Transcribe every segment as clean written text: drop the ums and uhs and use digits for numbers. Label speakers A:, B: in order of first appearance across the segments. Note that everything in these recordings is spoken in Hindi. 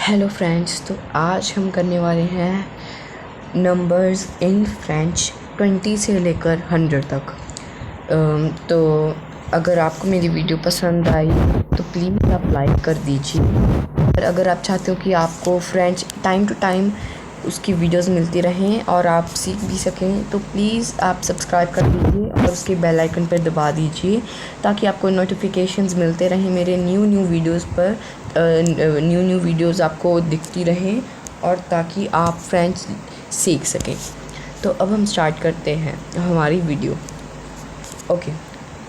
A: हेलो फ्रेंड्स, तो आज हम करने वाले हैं नंबर्स इन फ्रेंच 20 से लेकर 100 तक। तो अगर आपको मेरी वीडियो पसंद आई तो प्लीज़ आप लाइक कर दीजिए। और अगर आप चाहते हो कि आपको फ्रेंच टाइम टू टाइम उसकी वीडियोस मिलती रहें और आप सीख भी सकें तो प्लीज़ आप सब्सक्राइब कर दीजिए और उसके बेल आइकन पर दबा दीजिए ताकि आपको नोटिफिकेशंस मिलते रहें मेरे न्यू वीडियोस पर। न्यू वीडियोस आपको दिखती रहें और ताकि आप फ्रेंच सीख सकें। तो अब हम स्टार्ट करते हैं हमारी वीडियो। ओके,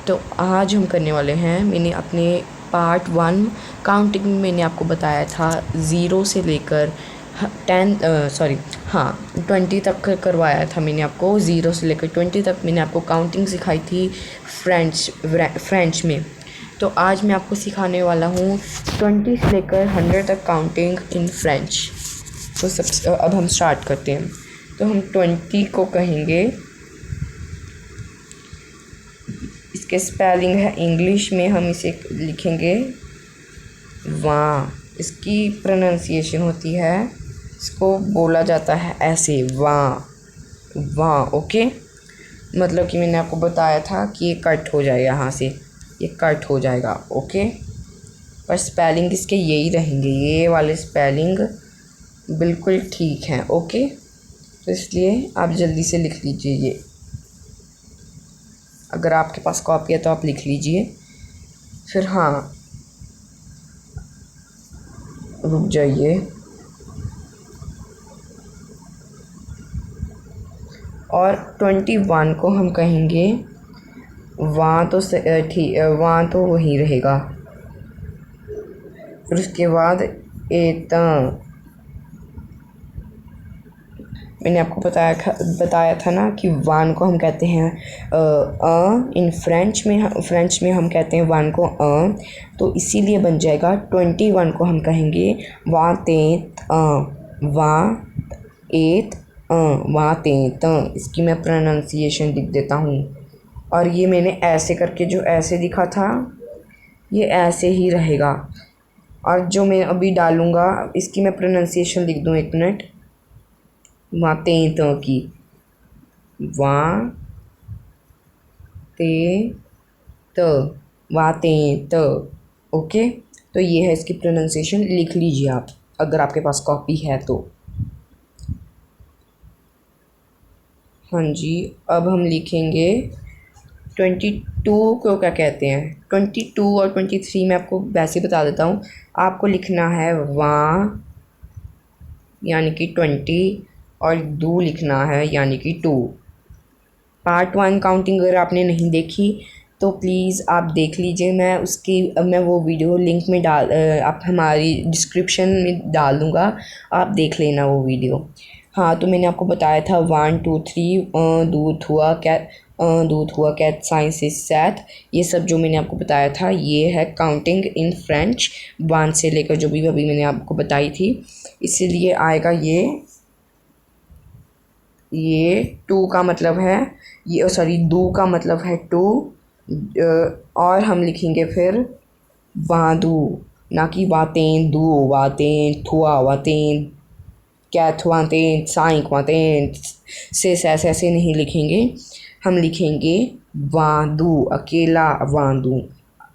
A: तो आज हम करने वाले हैं, मैंने अपने पार्ट 1 काउंटिंग में मैंने आपको बताया था 0 से लेकर 20 तक करवाया था। मैंने आपको 0 से लेकर 20 तक मैंने आपको काउंटिंग सिखाई थी फ्रेंच में। तो आज मैं आपको सिखाने वाला हूँ 20 से लेकर 100 तक काउंटिंग इन फ्रेंच। तो अब हम स्टार्ट करते हैं। तो हम 20 को कहेंगे, इसके स्पेलिंग है इंग्लिश में, हम इसे लिखेंगे वां। इसकी प्रोनाउंसिएशन होती है, इसको बोला जाता है ऐसे वां वां। ओके, मतलब कि मैंने आपको बताया था कि ये कट हो जाए, यहाँ से ये कट हो जाएगा। ओके, पर स्पेलिंग इसके यही रहेंगे, ये वाले स्पेलिंग बिल्कुल ठीक हैं। ओके, तो इसलिए आप जल्दी से लिख लीजिए ये। अगर आपके पास कॉपी है तो आप लिख लीजिए। फिर हाँ, रुक जाइए। और 21 को हम कहेंगे वहाँ तो ठीक, वहाँ तो वही रहेगा। फिर उसके बाद एता, मैंने आपको बताया था ना कि वन को हम कहते हैं इन फ्रेंच में हम कहते हैं वन को तो इसीलिए बन जाएगा 21 को हम कहेंगे वा तेत वा एत वा तेत। इसकी मैं प्रोनाउंसिएशन लिख देता हूँ। और ये मैंने ऐसे करके, जो ऐसे लिखा था ये ऐसे ही रहेगा। और जो मैं अभी डालूँगा इसकी मैं प्रोनाउंसिएशन लिख दूँ, 1 मिनट। वहाँ ते तो की वहाँ ते तो वहाँ ते तो। ओके, तो ये है इसकी प्रोनाउंसिएशन, लिख लीजिए आप अगर आपके पास कॉपी है तो। हाँ जी, अब हम लिखेंगे 22 को क्या कहते हैं। 22 और 23 मैं आपको वैसे ही बता देता हूँ। आपको लिखना है वहाँ यानी कि 20 और दो लिखना है यानी कि 2। पार्ट 1 काउंटिंग अगर आपने नहीं देखी तो प्लीज़ आप देख लीजिए। मैं वो वीडियो लिंक में आप हमारी डिस्क्रिप्शन में डाल दूँगा, आप देख लेना वो वीडियो। हाँ, तो मैंने आपको बताया था 1 2 3 दूध हुआ कैट साइंस इज सैथ, ये सब जो मैंने आपको बताया था ये है काउंटिंग इन फ्रेंच 1 से लेकर जो भी अभी मैंने आपको बताई थी। इसीलिए आएगा ये 2 का मतलब है ये, सॉरी, दो का मतलब है 2। और हम लिखेंगे फिर वादू, ना कि वातें दू वातें थुआ वातें कैथ वातें साइक वातें से ऐसे नहीं लिखेंगे। हम लिखेंगे वादू, अकेला वादू।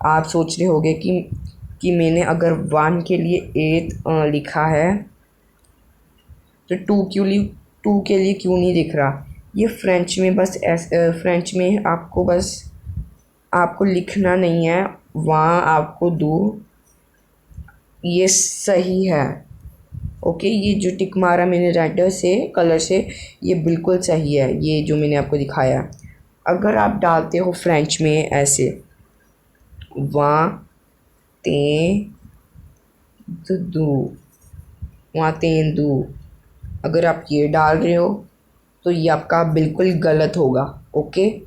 A: आप सोच रहे होंगे कि मैंने अगर 1 के लिए 8 लिखा है तो 2 के लिए क्यों नहीं लिख रहा। ये फ्रेंच में बस फ्रेंच में आपको लिखना नहीं है, वहाँ आपको दो, ये सही है। ओके, ये जो टिक मारा मैंने रेड से कलर से, ये बिल्कुल सही है, ये जो मैंने आपको दिखाया। अगर आप डालते हो फ्रेंच में ऐसे वहाँ ते दू वहाँ ते दू, अगर आप ये डाल रहे हो तो ये आपका बिल्कुल गलत होगा। ओके,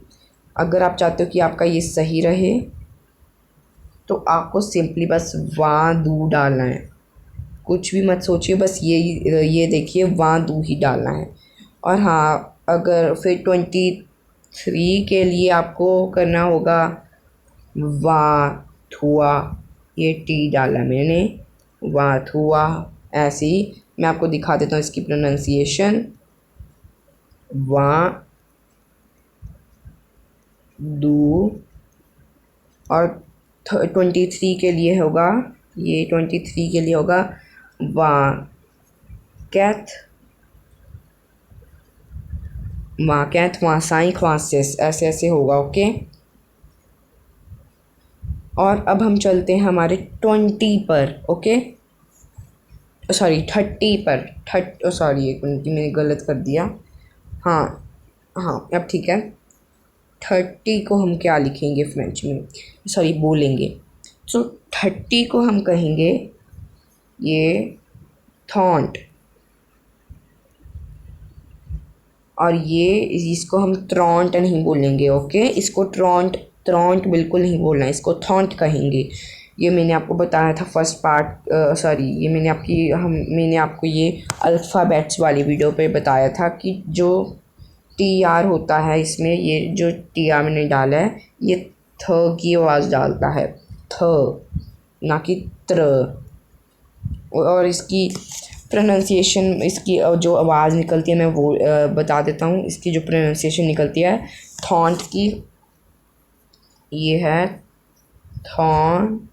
A: अगर आप चाहते हो कि आपका ये सही रहे तो आपको सिंपली बस वहाँ दू डालना है, कुछ भी मत सोचिए, बस ये देखिए वहाँ दू ही डालना है। और हाँ, अगर फिर 23 के लिए आपको करना होगा वा थुआ, ये टी डाला मैंने, वा थुआ ऐसे ही मैं आपको दिखा देता हूँ इसकी प्रोनाउंसिएशन। वा दू, और 23 के लिए होगा, ये 23 के लिए होगा वा कैथ, वा कैथ, वा साइंक, वा सिस, ऐसे ऐसे होगा। ओके, और अब हम चलते हैं हमारे 20 पर। ओके, सॉरी 30 पर, सॉरी एक मिनट, मैंने गलत कर दिया। हाँ हाँ, अब ठीक है। 30 को हम क्या लिखेंगे फ्रेंच में, सॉरी बोलेंगे। तो 30 को हम कहेंगे ये थॉन्ट, और ये इसको हम ट्रॉन्ट नहीं बोलेंगे। ओके, इसको ट्रॉन्ट ट्रॉन्ट बिल्कुल नहीं बोलना है, इसको थॉन्ट कहेंगे। ये मैंने आपको बताया था फर्स्ट पार्ट, सॉरी ये मैंने आपको ये अल्फ़ाबेट्स वाली वीडियो पे बताया था कि जो टी आर होता है इसमें, ये जो टी आर मैंने डाला है ये थ की आवाज़ डालता है, थ, ना कि त्र। और इसकी प्रोनाउंसिएशन, इसकी जो आवाज़ निकलती है मैं वो बता देता हूँ। इसकी जो प्रोनाउंसिएशन निकलती है थॉन्ट की, ये है थॉन,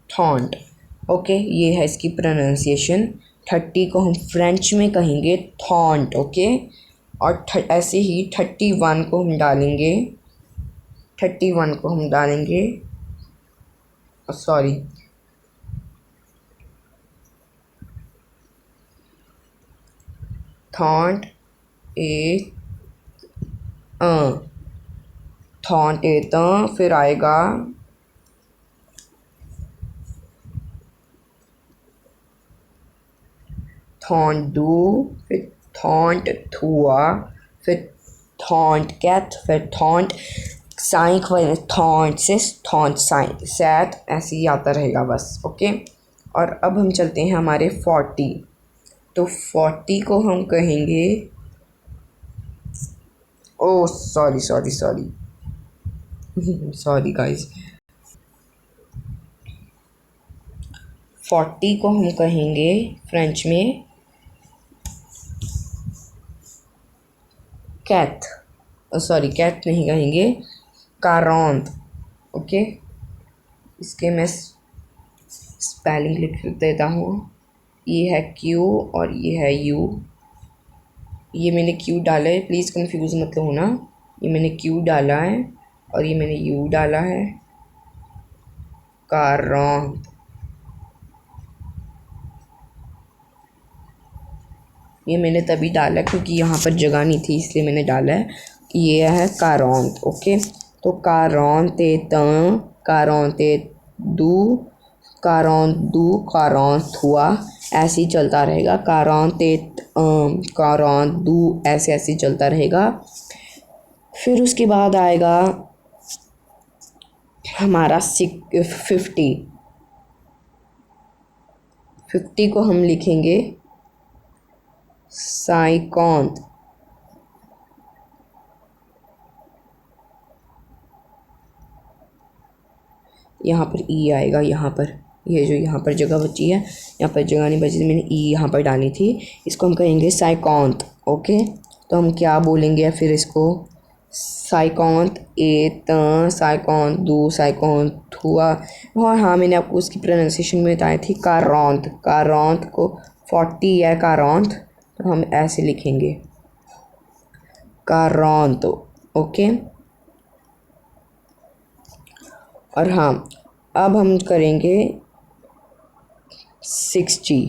A: थॉन्ट। ओके, ये है इसकी प्रोनाउंसिएशन। 30 को हम फ्रेंच में कहेंगे थॉन्ट। ओके, और ऐसे ही 31 को हम डालेंगे, 31 को हम डालेंगे, सॉरी थॉन्ट ए थॉन्ट ए त, फिर आएगा थॉन्ट दू, फिर थॉन्ट थुआ, फिर थॉन्ट कैथ, फिर थॉन्ट साइंक, फिर थॉन्ट सिस, थॉन्ट साइंक सैथ, ऐसे ही आता रहेगा बस। ओके, और अब हम चलते हैं हमारे 40। तो 40 को हम कहेंगे, oh sorry sorry sorry sorry guys, 40 को हम कहेंगे फ्रेंच में कैथ, सॉरी कैथ नहीं कहेंगे, कारौंत। ओके, इसके मैं स्पेलिंग लिख देता हूँ। ये है क्यू और ये है यू, ये मैंने क्यू डाला है, प्लीज़ कंफ्यूज मत होना। ये मैंने क्यू डाला है और ये मैंने यू डाला है, कारौंत। ये मैंने तभी डाला क्योंकि यहाँ पर जगह नहीं थी, इसलिए मैंने डाला है। ये है कारौंत। ओके, तो कारौंते त, कारौंते दू, कारौंत दू, कारौंत हुआ, ऐसे ही चलता रहेगा। कारौंते कारौंत दू, ऐसे ऐसे चलता रहेगा। फिर उसके बाद आएगा हमारा 50। 50 को हम लिखेंगे साइकॉन्त। यहाँ पर ई आएगा, यहाँ पर ये जो यहाँ पर जगह बची है, यहाँ पर जगह नहीं बची थी, मैंने ई यहाँ पर डाली थी। इसको हम कहेंगे साइकॉन्त। ओके, तो हम क्या बोलेंगे फिर इसको, साइकॉन्त ए त, साइकॉन्त दू, साइकॉन्त हुआ। और हाँ, मैंने आपको उसकी प्रोनाउंसिएशन में बताई थी कारौंत। कारौंत को 40 है कारौंत, तो हम ऐसे लिखेंगे कारौंत। ओके, और हाँ, अब हम करेंगे 60।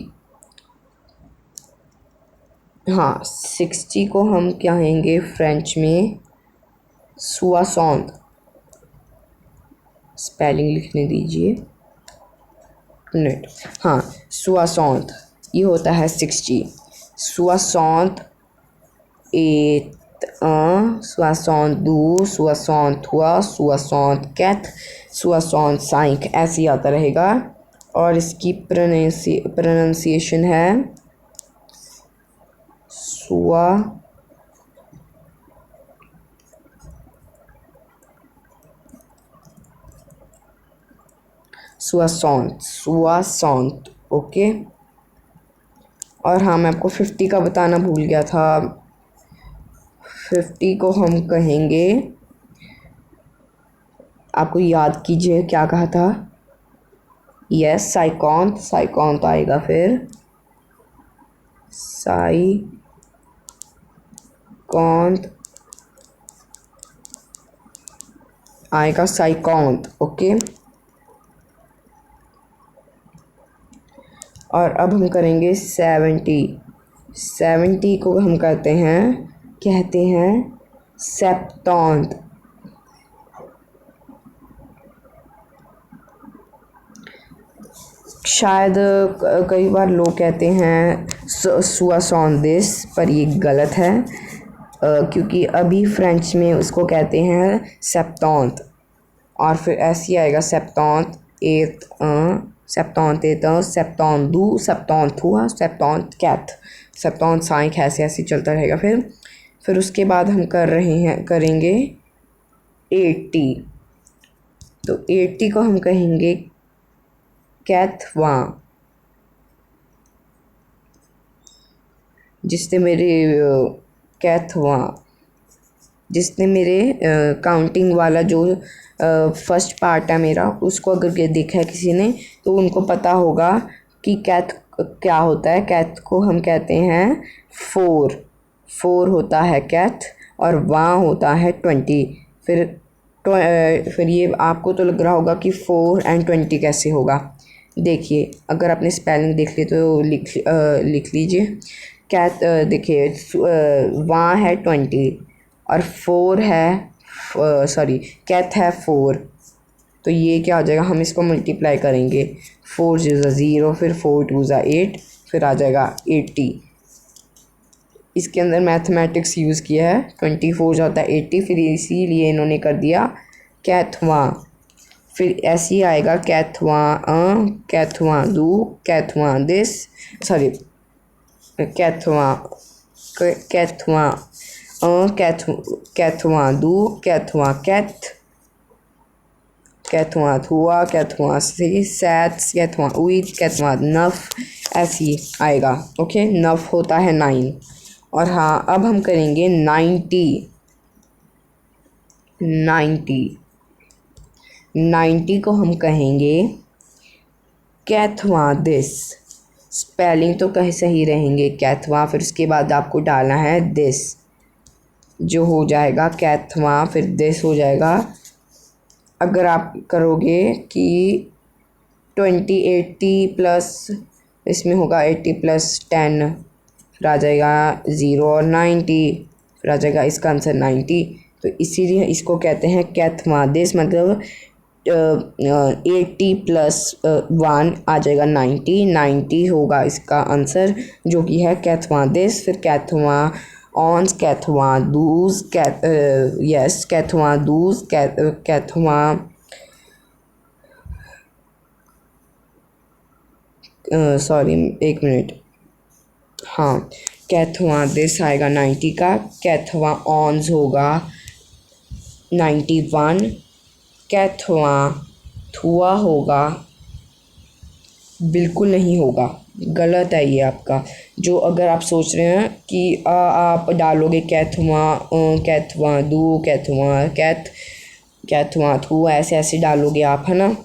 A: हाँ, 60 को हम कहेंगे फ्रेंच में सुआसौंत। स्पेलिंग लिखने दीजिए मिनट। हाँ, सुआसौंत, ये होता है 60। सुआसौंत ए सुआसौंत दू, सुआसौंत हुआ, सुआसौंत कैथ, सुआसौंत साइंक, ऐसे ही आता रहेगा। और इसकी प्रोनाउंसिएशन है सुआ सोissant ओके। और हाँ, मैं आपको 50 का बताना भूल गया था। 50 को हम कहेंगे, आपको याद कीजिए क्या कहा था। यस, साइकॉन्थ आएगा फिर। साइकॉन्थ आएगा, साइकॉन्थ ओके। और अब हम करेंगे 70 को हम कहते हैं सेप्टॉन्थ। शायद कई बार लोग कहते हैं सोissant, पर ये गलत है क्योंकि अभी फ्रेंच में उसको कहते हैं सेप्टॉन्थ। और फिर ऐसे ही आएगा सेप्टॉन्थ एट, सेप्टॉन्थू, सेप्टॉन्थुआ, सेप्टॉन्थकैथ, सेप्टॉन्थसाइंक, ऐसे चलता रहेगा। फिर उसके बाद हम करेंगे 80। तो 80 को हम कहेंगे कैथवा, जिसने मेरे काउंटिंग वाला जो फर्स्ट पार्ट है मेरा, उसको अगर देखा है किसी ने तो उनको पता होगा कि कैथ क्या होता है। कैथ को हम कहते हैं 4 होता है कैथ, और वहाँ होता है 20। फिर ये आपको तो लग रहा होगा कि 4 और 20 कैसे होगा। देखिए, अगर आपने स्पेलिंग देख ली तो लिख लीजिए। कैथ देखिए, वहाँ है 20 और 4 है, सॉरी कैथ है 4। तो ये क्या हो जाएगा, हम इसको मल्टीप्लाई करेंगे। 4 × 0, फिर 4 × 8, फिर आ जाएगा 80। इसके अंदर मैथमेटिक्स यूज़ किया है। 24 जाता है 80, फिर इसीलिए इन्होंने कर दिया कैथवा। फिर ऐसे ही आएगा कैथवा दू, कैथवा दिस, सॉरी कैथवा दू, कैथवा कैथ, कैथवा थुआ, कैथवा सी, सैट्स, कैथवा उइट, कैथवा नफ, ऐसी आएगा ओके। नफ होता है 9। और हाँ, अब हम करेंगे 90 को हम कहेंगे कैथवा दिस। स्पेलिंग तो कहीं सही रहेंगे, कैथवा, फिर उसके बाद आपको डालना है दिस, जो हो जाएगा कैथवा, फिर दिस हो जाएगा। अगर आप करोगे कि 80 प्लस, इसमें होगा 80 + 10, फिर आ जाएगा 0 और 90, फिर आ जाएगा इसका आंसर 90। तो इसीलिए इसको कहते हैं कैथवा दिस, मतलब 80 + 1 आ जाएगा 90 होगा इसका आंसर, जो कि है कैथवा दिस। फिर कैथवा ऑन्स, कैथवा दूज, यस कैथवा दूज, कैथवा सॉरी एक मिनट, हाँ कैथवा दिस आएगा 90 का। कैथवा ऑन्स होगा 91, कैथवा थुआ होगा, बिल्कुल नहीं होगा, गलत है ये आपका। जो अगर आप सोच रहे हैं कि आप डालोगे कैथवा दू, कैथवा कैथ, कैथवा थू, ऐसे डालोगे आप, है ना,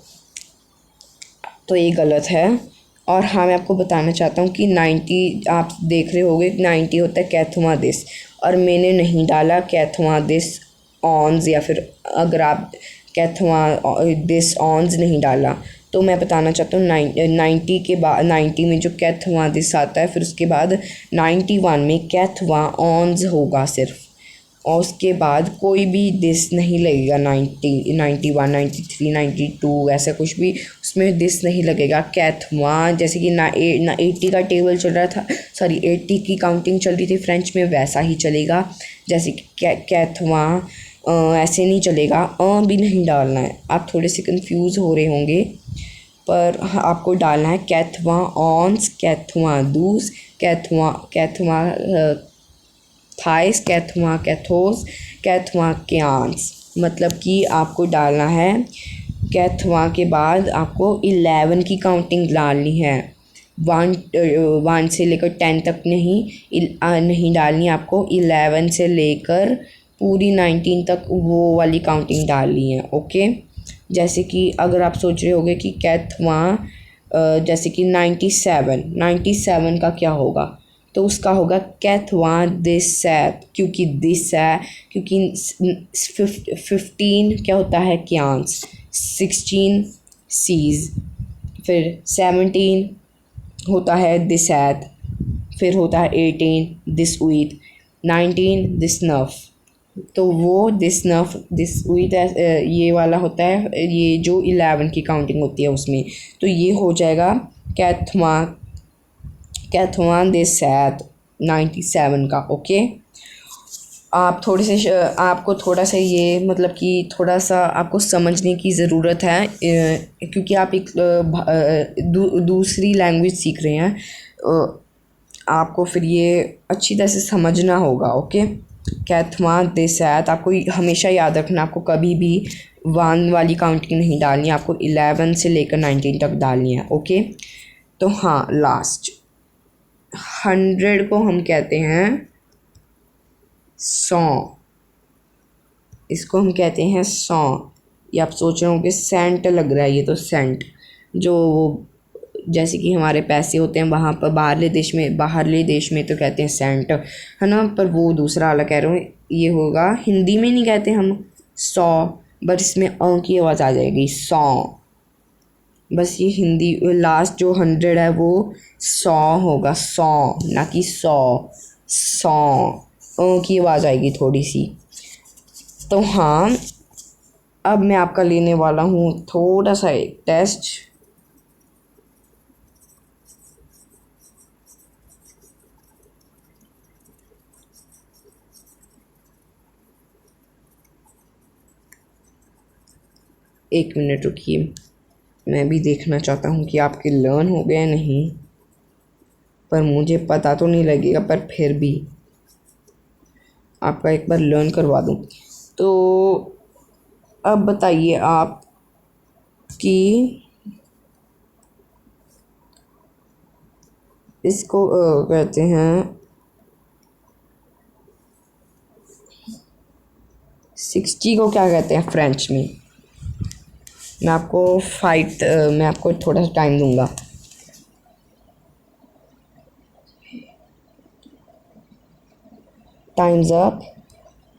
A: तो ये गलत है। और हाँ, मैं आपको बताना चाहता हूँ कि 90 आप देख रहे होगे 90 होता है कैथवा दिस, और मैंने नहीं डाला कैथवा दिस ऑन्स, या फिर अगर आप कैथवा दिस ऑन्स नहीं डाला, तो मैं बताना चाहता हूँ 90 के बाद 90 में जो कैथवा दिस आता है, फिर उसके बाद 91 में कैथवा ऑन्स होगा सिर्फ, और उसके बाद कोई भी दिस नहीं लगेगा। 90, 91, 93, 92 ऐसा कुछ भी उसमें दिस नहीं लगेगा। कैथवा जैसे कि 80 का टेबल चल रहा था, सॉरी 80 की काउंटिंग चल रही थी फ्रेंच में, वैसा ही चलेगा। जैसे कि कैथवा ऐसे नहीं चलेगा, भी नहीं डालना है। आप थोड़े से कंफ्यूज हो रहे होंगे, पर आपको डालना है कैथवा ऑन्स, कैथवा दूस, कैथवा थाइस, कैथवा कैथोस, कैथवा क्यांस, मतलब कि आपको डालना है कैथवा के बाद आपको 11 की काउंटिंग डालनी है। 1 से लेकर 10 तक नहीं डालनी, आपको 11 से लेकर पूरी 19 तक वो वाली काउंटिंग डालनी है। ओके, जैसे कि अगर आप सोच रहे होगे कि कैथवा जैसे कि 97 का क्या होगा, तो उसका होगा कैथवा दिस सैत, क्योंकि दिस है, क्योंकि 15 क्या होता है क्यांस, 16 सीज, फिर 17 होता है दिसैत, फिर होता है 18 दिस उईद, 19 दिस नफ। तो वो दिस नफ दिस उईद ये वाला होता है, ये जो 11 की काउंटिंग होती है उसमें। तो ये हो जाएगा कैथवा दिस सैत 97 का। ओके, आप थोड़े से आपको थोड़ा सा ये मतलब कि थोड़ा सा आपको समझने की ज़रूरत है, क्योंकि आप एक दूसरी लैंग्वेज सीख रहे हैं, आपको फिर ये अच्छी तरह से समझना होगा। ओके, कैथवा दिस सैत आपको हमेशा याद रखना, आपको कभी भी 1 वाली काउंटिंग नहीं डालनी, आपको 11 से लेकर 19 तक डालनी है। ओके, तो हाँ, लास्ट 100 को हम कहते हैं 100, इसको हम कहते हैं 100। ये आप सोच रहे हो कि सेंट लग रहा है, ये तो सेंट, जो वो जैसे कि हमारे पैसे होते हैं वहाँ पर बाहरले देश में तो कहते हैं सेंट, है ना, पर वो दूसरा वाला कह रहा हूँ, ये होगा हिंदी में नहीं कहते हम 100, बट इसमें की आवाज़ आ जाएगी 100। बस ये हिंदी लास्ट जो 100 है वो 100 होगा, 100 ना कि 100 की आवाज़ आएगी थोड़ी सी। तो हाँ, अब मैं आपका लेने वाला हूँ थोड़ा सा एक टेस्ट। एक मिनट रुकिए, मैं भी देखना चाहता हूँ कि आपके लर्न हो गए नहीं, पर मुझे पता तो नहीं लगेगा, पर फिर भी आपका एक बार लर्न करवा दूँ। तो अब बताइए आप कि इसको कहते हैं 60 को क्या कहते हैं फ्रेंच में। मैं आपको थोड़ा सा टाइम दूंगा। Times up.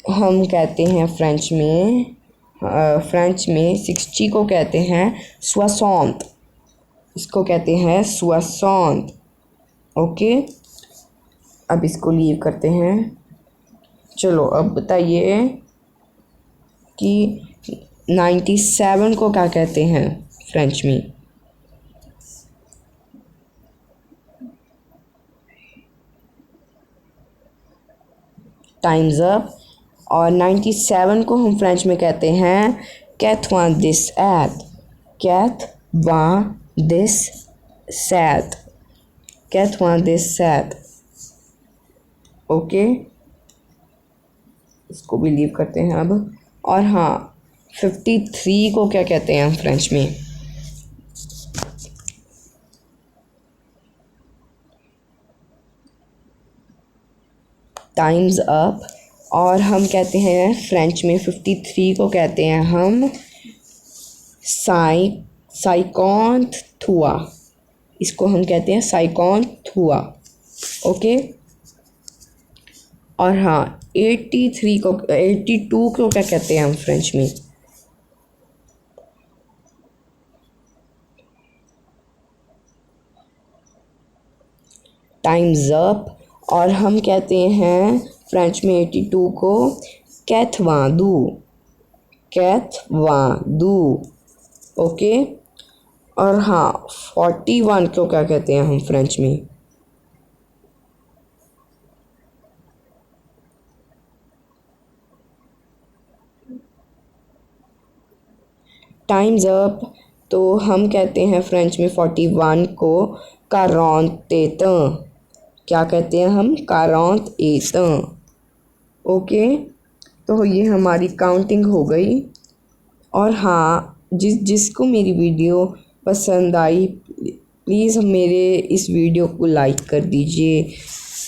A: हम कहते हैं फ्रेंच में 60 को कहते हैं सोixante, इसको कहते हैं सोixante। ओके, अब इसको लीव करते हैं। चलो अब बताइए कि 97 को क्या कहते हैं फ्रेंच में। Times up. और 97 को हम फ्रेंच में कहते हैं quatre-vingt-dix-sept, quatre-vingt-dix-sept, quatre-vingt-dix-sept। ओके, इसको भी लीव करते हैं अब। और हाँ, 53 को क्या कहते हैं हम फ्रेंच में। Times up. और हम कहते हैं फ्रेंच में 53 को कहते हैं हम cinquante-trois, इसको हम कहते हैं cinquante-trois। ओके, और हाँ 82 को क्या कहते हैं हम फ्रेंच में। Times up. और हम कहते हैं फ्रेंच में 82 को quatre-vingt-deux। ओके, और हाँ 41 को क्या कहते हैं हम फ्रेंच में। Times up. तो हम कहते हैं फ्रेंच में 41 को quarante-et-un, क्या कहते हैं हम, quarante-et-un। ओके, तो ये हमारी काउंटिंग हो गई। और हाँ, जिसको मेरी वीडियो पसंद आई प्लीज़ मेरे इस वीडियो को लाइक कर दीजिए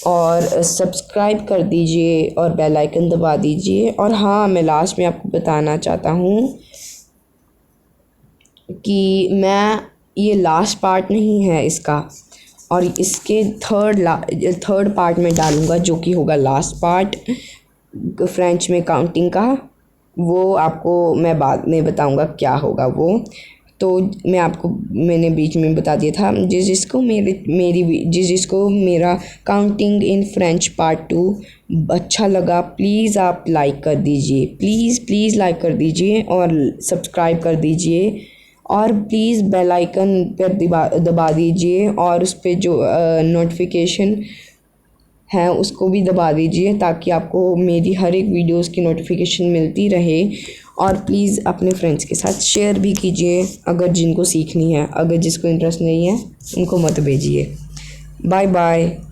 A: और सब्सक्राइब कर दीजिए और बेल आइकन दबा दीजिए। और हाँ, मैं लास्ट में आपको बताना चाहता हूँ कि ये लास्ट पार्ट नहीं है इसका, और इसके थर्ड पार्ट में डालूँगा जो कि होगा लास्ट पार्ट फ्रेंच में काउंटिंग का। वो आपको मैं बाद में बताऊँगा क्या होगा वो। तो मैंने बीच में बता दिया था। जिसको मेरा काउंटिंग इन फ्रेंच पार्ट 2 अच्छा लगा प्लीज़ आप लाइक कर दीजिए, प्लीज़ लाइक कर दीजिए और सब्सक्राइब कर दीजिए और प्लीज़ बेल आइकन पर दबा दीजिए और उस पर जो नोटिफिकेशन है उसको भी दबा दीजिए ताकि आपको मेरी हर एक वीडियोस की नोटिफिकेशन मिलती रहे। और प्लीज़ अपने फ्रेंड्स के साथ शेयर भी कीजिए अगर जिनको सीखनी है। अगर जिसको इंटरेस्ट नहीं है उनको मत भेजिए। Bye bye.